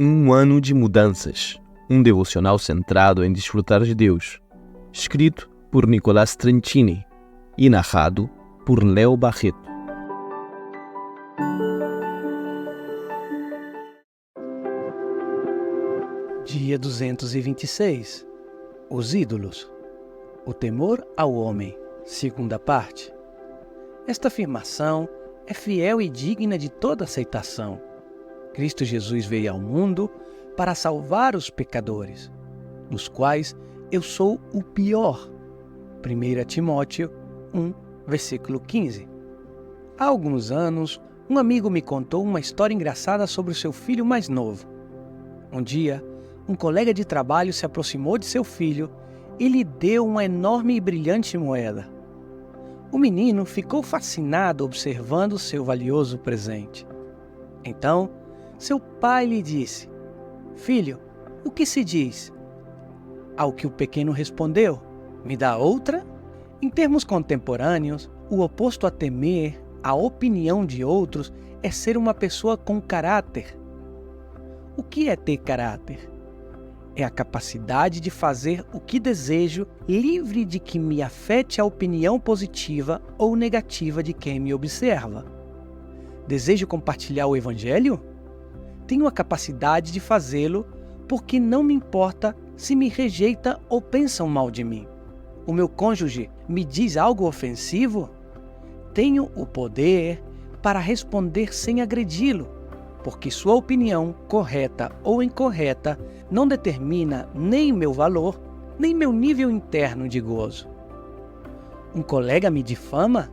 Um ano de mudanças, um devocional centrado em desfrutar de Deus, escrito por Nicolás Trenchini e narrado por Léo Barreto. Dia 226. Os ídolos. O temor ao homem. Segunda parte. Esta afirmação é fiel e digna de toda aceitação. Cristo Jesus veio ao mundo para salvar os pecadores, dos quais eu sou o pior. 1 Timóteo 1, versículo 15. Há alguns anos, um amigo me contou uma história engraçada sobre o seu filho mais novo. Um dia, um colega de trabalho se aproximou de seu filho e lhe deu uma enorme e brilhante moeda. O menino ficou fascinado observando seu valioso presente. Então, seu pai lhe disse: "Filho, o que se diz?" Ao que o pequeno respondeu: "Me dá outra?" Em termos contemporâneos, o oposto a temer a opinião de outros é ser uma pessoa com caráter. O que é ter caráter? É a capacidade de fazer o que desejo, livre de que me afete a opinião positiva ou negativa de quem me observa. Desejo compartilhar o Evangelho? Tenho a capacidade de fazê-lo porque não me importa se me rejeita ou pensam mal de mim. O meu cônjuge me diz algo ofensivo? Tenho o poder para responder sem agredi-lo, porque sua opinião, correta ou incorreta, não determina nem meu valor, nem meu nível interno de gozo. Um colega me difama?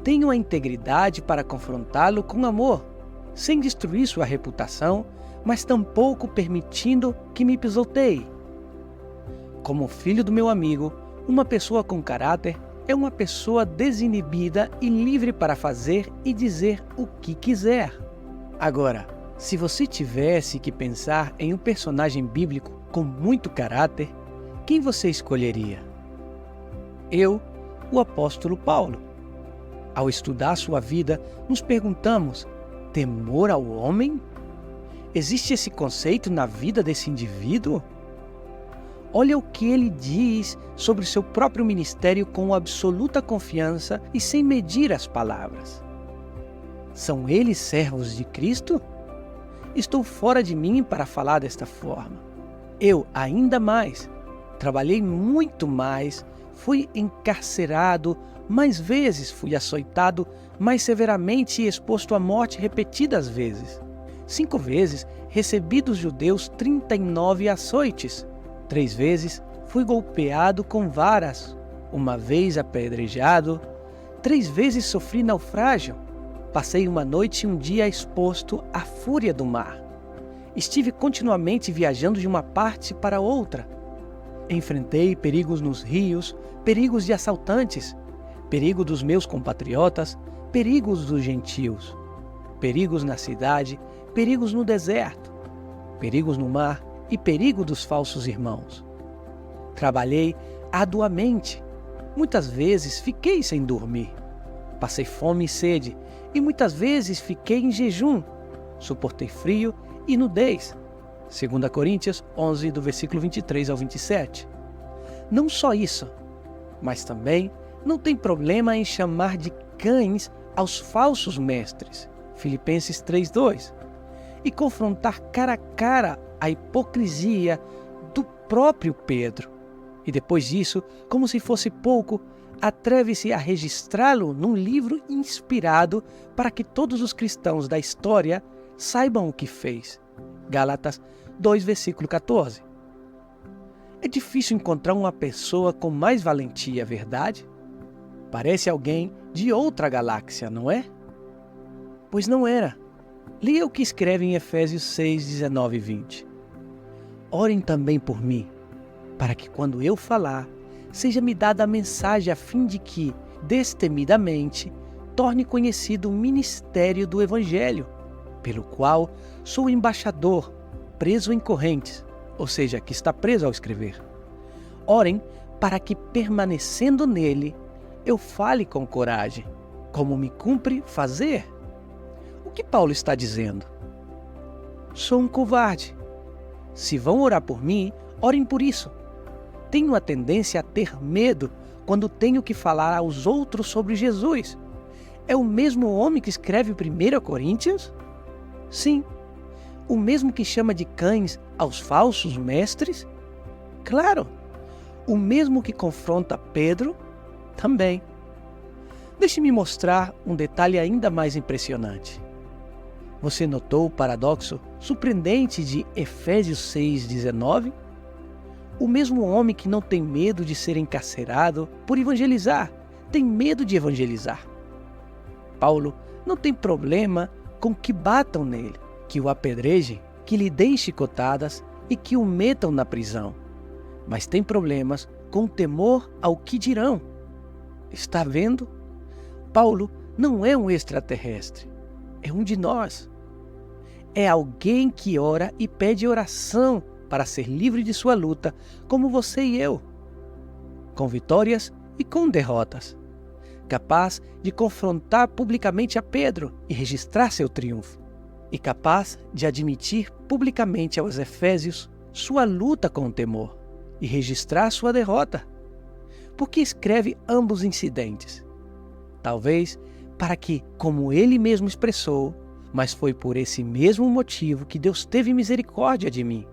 Tenho a integridade para confrontá-lo com amor, sem destruir sua reputação, mas tampouco permitindo que me pisoteie. Como filho do meu amigo, uma pessoa com caráter é uma pessoa desinibida e livre para fazer e dizer o que quiser. Agora, se você tivesse que pensar em um personagem bíblico com muito caráter, quem você escolheria? Eu, o apóstolo Paulo. Ao estudar sua vida, nos perguntamos: temor ao homem? Existe esse conceito na vida desse indivíduo? Olha o que ele diz sobre seu próprio ministério com absoluta confiança e sem medir as palavras. São eles servos de Cristo? Estou fora de mim para falar desta forma. Eu, ainda mais, trabalhei muito mais, fui encarcerado, mais vezes fui açoitado, mais severamente e exposto à morte repetidas vezes. 5 vezes recebi dos judeus 39 açoites. 3 vezes fui golpeado com varas, 1 vez apedrejado, 3 vezes sofri naufrágio. Passei uma noite e um dia exposto à fúria do mar. Estive continuamente viajando de uma parte para outra. Enfrentei perigos nos rios, perigos de assaltantes, perigo dos meus compatriotas, perigos dos gentios, perigos na cidade, perigos no deserto, perigos no mar e perigo dos falsos irmãos. Trabalhei arduamente. Muitas vezes fiquei sem dormir. Passei fome e sede, e muitas vezes fiquei em jejum. Suportei frio e nudez. 2 Coríntios 11, do versículo 23 ao 27. Não só isso, mas também não tem problema em chamar de cães aos falsos mestres. Filipenses 3:2. E confrontar cara a cara a hipocrisia do próprio Pedro. E depois disso, como se fosse pouco, atreve-se a registrá-lo num livro inspirado para que todos os cristãos da história saibam o que fez. Gálatas 2, versículo 14. É difícil encontrar uma pessoa com mais valentia, verdade? Parece alguém de outra galáxia, não é? Pois não era. Leia o que escreve em Efésios 6, 19 e 20. Orem também por mim, para que quando eu falar, seja-me dada a mensagem a fim de que, destemidamente, torne conhecido o ministério do Evangelho, pelo qual sou embaixador, preso em correntes, ou seja, que está preso ao escrever. Orem para que, permanecendo nele, eu fale com coragem, como me cumpre fazer. O que Paulo está dizendo? sou um covarde. Se vão orar por mim, orem por isso. Tenho a tendência a ter medo quando tenho que falar aos outros sobre Jesus. É o mesmo homem que escreve 1 Coríntios? Sim. O mesmo que chama de cães aos falsos mestres? Claro. O mesmo que confronta Pedro? Também. Deixe-me mostrar um detalhe ainda mais impressionante. Você notou o paradoxo surpreendente de Efésios 6,19? O mesmo homem que não tem medo de ser encarcerado por evangelizar, tem medo de evangelizar. Paulo não tem problema com que batam nele, que o apedrejem, que lhe deem chicotadas e que o metam na prisão. Mas tem problemas com temor ao que dirão. Está vendo? Paulo não é um extraterrestre, é um de nós. É alguém que ora e pede oração para ser livre de sua luta, como você e eu, com vitórias e com derrotas, capaz de confrontar publicamente a Pedro e registrar seu triunfo, e capaz de admitir publicamente aos Efésios sua luta com o temor e registrar sua derrota. Por que escreve ambos incidentes? Talvez para que, como ele mesmo expressou, mas foi por esse mesmo motivo que Deus teve misericórdia de mim,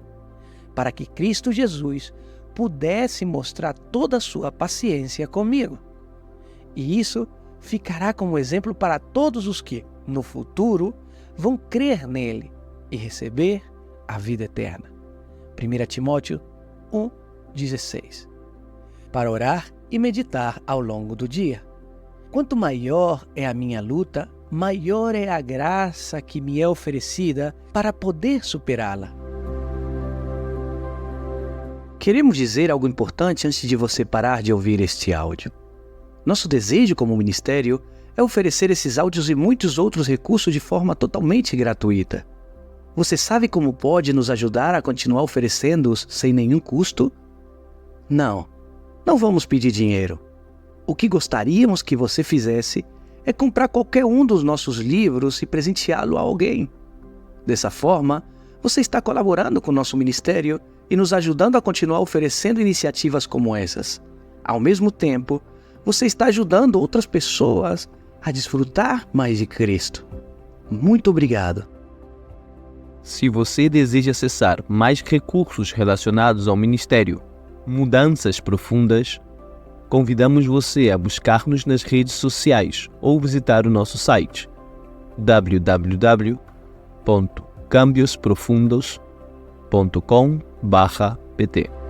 para que Cristo Jesus pudesse mostrar toda a sua paciência comigo. E isso ficará como exemplo para todos os que, no futuro, vão crer nele e receber a vida eterna. 1 Timóteo 1,16. Para orar e meditar ao longo do dia. Quanto maior é a minha luta, maior é a graça que me é oferecida para poder superá-la. Queremos dizer algo importante antes de você parar de ouvir este áudio. Nosso desejo como ministério é oferecer esses áudios e muitos outros recursos de forma totalmente gratuita. Você sabe como pode nos ajudar a continuar oferecendo-os sem nenhum custo? Não vamos pedir dinheiro. O que gostaríamos que você fizesse é comprar qualquer um dos nossos livros e presenteá-lo a alguém. Dessa forma, você está colaborando com o nosso ministério e nos ajudando a continuar oferecendo iniciativas como essas. Ao mesmo tempo, você está ajudando outras pessoas a desfrutar mais de Cristo. Muito obrigado. Se você deseja acessar mais recursos relacionados ao ministério Mudanças Profundas, convidamos você a buscar-nos nas redes sociais ou visitar o nosso site www.cambiosprofundos.com/pt.